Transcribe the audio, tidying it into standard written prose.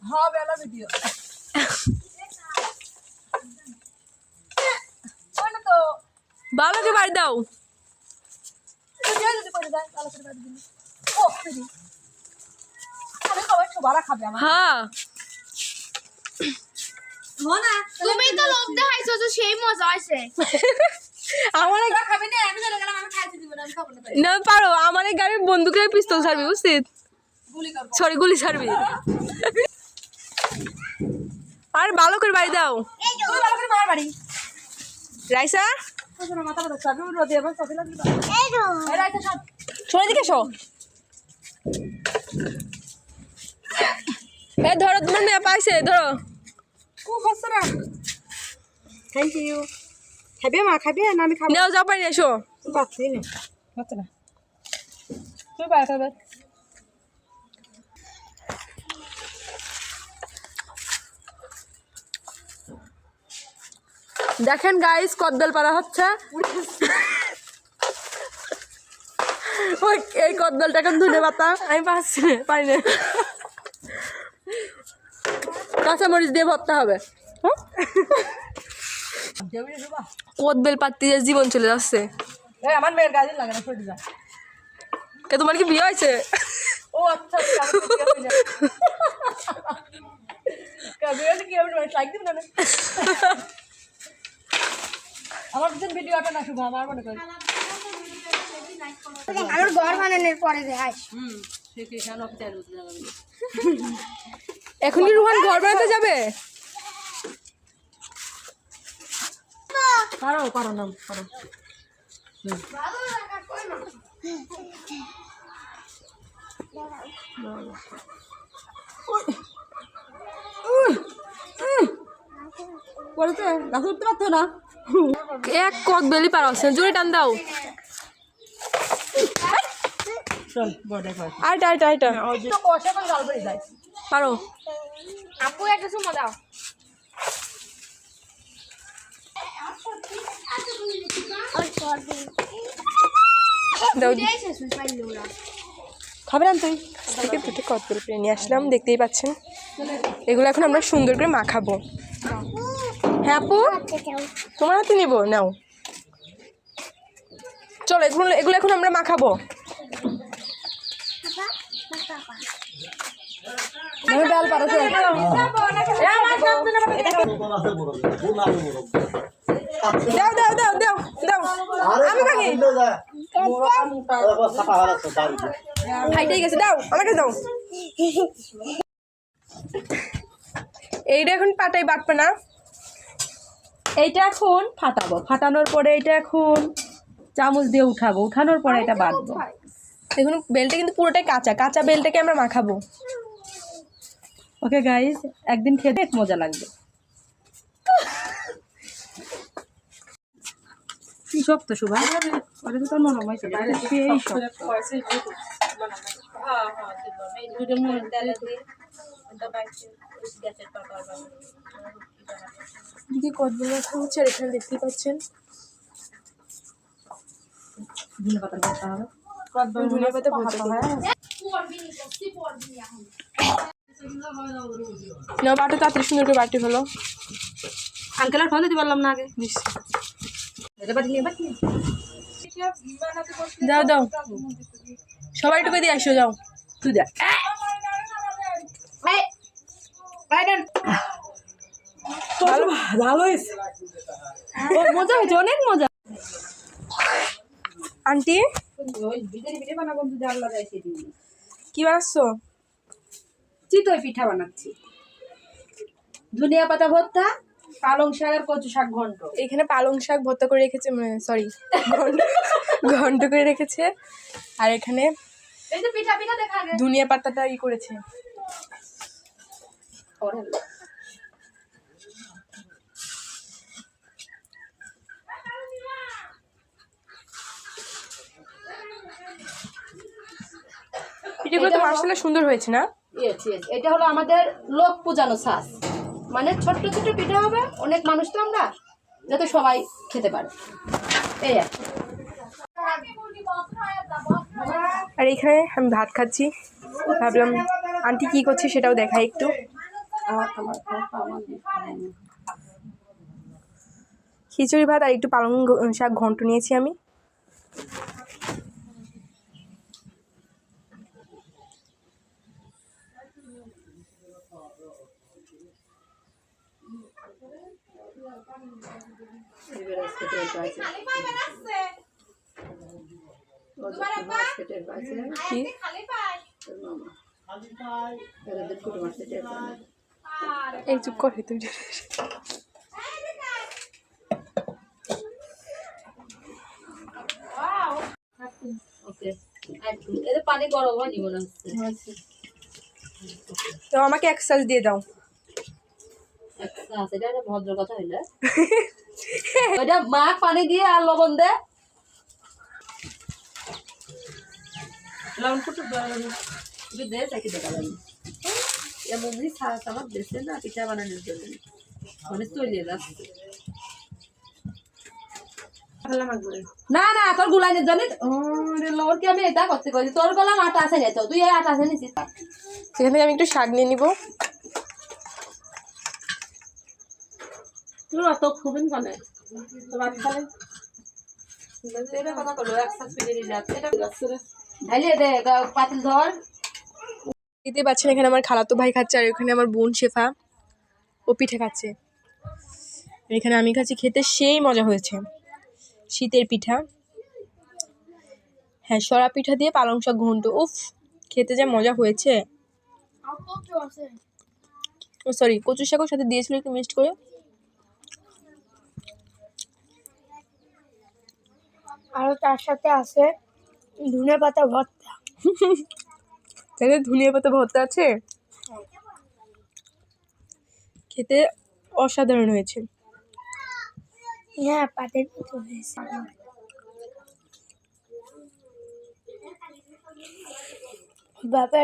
হ্যাঁ বেলা ভিডিও তো বালকে বাড়ি দাও যদি করে দেয় তাহলে করে বাড়ি দিবি ও ফিরি আরে খাবার সবারা খাবে আমার হ্যাঁ মনা তুমি তো লোভ দেখাইছো যে সেই মজা আছে আমার খাবে না আমি চলে গেলাম আমি খাইতে দিব না আমি খাবো না না পারো আমার এই গাড়ির বন্দুকের পিস্তল ছাড়বি বুঝছিস গুলি করব সরি গুলি ছাড়বি আর ভালো করে বাড়ি দাও তুই ভালো করে মার বাড়ি রাইসা তোর মাথা ব্যথা চাবি রোদে আবার কফি লাগবে এই রাইতে সব শোনো দিকে শো এ ধরো তোমার মেয়ে পাইছে ধরো খুব হচ্ছে না থ্যাংক ইউ খাবে মা খাবে না আমি খাবো নেও যাও পারি এসো পাচ্ছি না হচ্ছে না তুই পার খাবে দেখেন গাইস কদবেল পাড়া হচ্ছে ওই এই কদবেলটা এখন ধুনে পাতা আমি পাচ্ছি না পারি না কাঁচামরিচ দিয়ে ভরতে হবে কদবেল পাত্তি দিয়ে জীবন চলে যাচ্ছে এই আমার মেয়ের গাড়ি লাগে না ছুটি যা কে তোমার কি বিয়ে হয়েছে ও আচ্ছা কবে কি আমি লাইক দিব না আমার কিছু ভিডিওটা না শুভ আমার মনে করি আমার ঘর বানানোর পরে দেখাই এখন কি রুহান ঘর বানাতে যাবে পারো পারো না পারো বলতে গাছ উঠতে পারতো না এক কদবেলই পারা হচ্ছে জোরে টান দাও চল বড় কর আইটা আইটা আইটা তো কষা করে গাল পড়ে যায় পারো আপু একটা সময় দাও দাও শেষ পাইলো না খাবে না তুই থেকে দুটো কদবেল পেরে নিয়ে আসলাম দেখতেই পাচ্ছেন এগুলো এখন আমরা সুন্দর করে মাখাবো হ্যাঁ আপু তোমার হাতে নিবো নাও চলো এগুলো এগুলো এখন আমরা মাখাবো ডাল পারো দাও দাও দাও দাও দাও আমি ভাঙি হাইটাই গেছে দাও আমাকে দাও এইটা এখন পাটাই বাটবে না এইটা এখন ফাটাবো ফাটানোর পরে এটা এখন চামচ দিয়ে উঠাবো উঠানোর পরে এটা বাটবো দেখুন বেলটা কিন্তু পুরোটাই কাঁচা কাঁচা বেলটাকে আমরা মাখাবো ওকে গাইস একদিন খেতে মজা লাগবে কি শক্ত শুভা ওটা তো তোর নরম হয়েছে বাইরে সেই শক্ত দিদি কদবেল রাখা হচ্ছে আর এখানে দেখতেই পাচ্ছেন ধনে পাতা দিতে হবে ধনিয়া পাতা ভর্তি না বাটা তাড়াতাড়ি সুন্দর করে বাটি হলো আঙ্কেল আর ফোন দিতে পারলাম না আগে দিচ্ছি এটা বাটি নিয়ে বাটি দাও দাও সবাই টুকে দিয়ে আসো যাও তুই দেখ ভালো ভালো হয়েছে মজা হয়েছে অনেক মজা আন্টি কি বানাচ্ছো চিতই পিঠা বানাচ্ছি ধনিয়া পাতা ভর্তা পালং শাক আর কচু শাক ঘন্ট এখানে পালং শাক ভর্তা করে রেখেছে সরি ঘন্ট করে রেখেছে আর এখানে এই যে পিঠা পিঠা দেখা আগে ধনিয়া পাতাটা ই করেছে পিঠাগুলো তো মাশাআল্লাহ সুন্দর হয়েছে না এটা হলো আমাদের লোক পূজানো ছাঁচ মানে ছোট্ট ছোট্ট পিঠা হবে অনেক মানুষ তো আমরা যাতে সবাই খেতে পারে এই আর কি। আর এখানে আমি ভাত খাচ্ছি ভাবলাম আন্টি কি করছে সেটাও দেখাই একটু খিচুড়ি ভাত আর একটু পালং শাক ঘন্ট নিয়েছি আমি। কি এই চুপ করে তুই। পানি গরম হয়নি মনে হচ্ছে। তো আমাকে এক সাজ দিয়ে দাও। এটা একটা ভদ্র কথা হইলে ওইটা মাখ পানি দিয়ে আর লবণ দে, লবণ ফুটু দে চাকি দেখা যাবে। এমনি ছাড়া আমার দেশে না পিঠা বানানোর জন্য মানে চলিয়ে যাচ্ছে। না না তোর গুলাইনের জন্য লোর কি আমি এটা করতে করি, তোর গলাম আটা আছে না তো, তুই এই আটা আছে নিছিস। সেখান থেকে আমি একটু শাক নিয়ে নিবো। তুই অত খুবিন কানে তো ভাত খালে এটা কথা কলো একসাথে পিঠে দিলে এটা ঢালিয়ে দে পাতিল ধর। দিতে পাচ্ছেন এখানে আমার খালাতো ভাই খাচ্ছে আর এখানে আমার বোন শেফা ও পিঠে খাচ্ছে। এখানে আমি খাচ্ছি, খেতে সেই মজা হয়েছে। শীতের পিঠা, হ্যাঁ সরা পিঠা দিয়ে পালং শাক ঘন্ট, উফ খেতে যা মজা হয়েছে। ও সরি কচু শাকও সাথে দিয়েছিল একটু মিক্সড করে। আর তার সাথে আছে ধনে পাতা ভর্তা। তাহলে ধনিয়া পাতা ভর্তা আছে, খেতে অসাধারণ হয়েছে। হ্যাঁ পাতের মতো হয়েছে। বাবা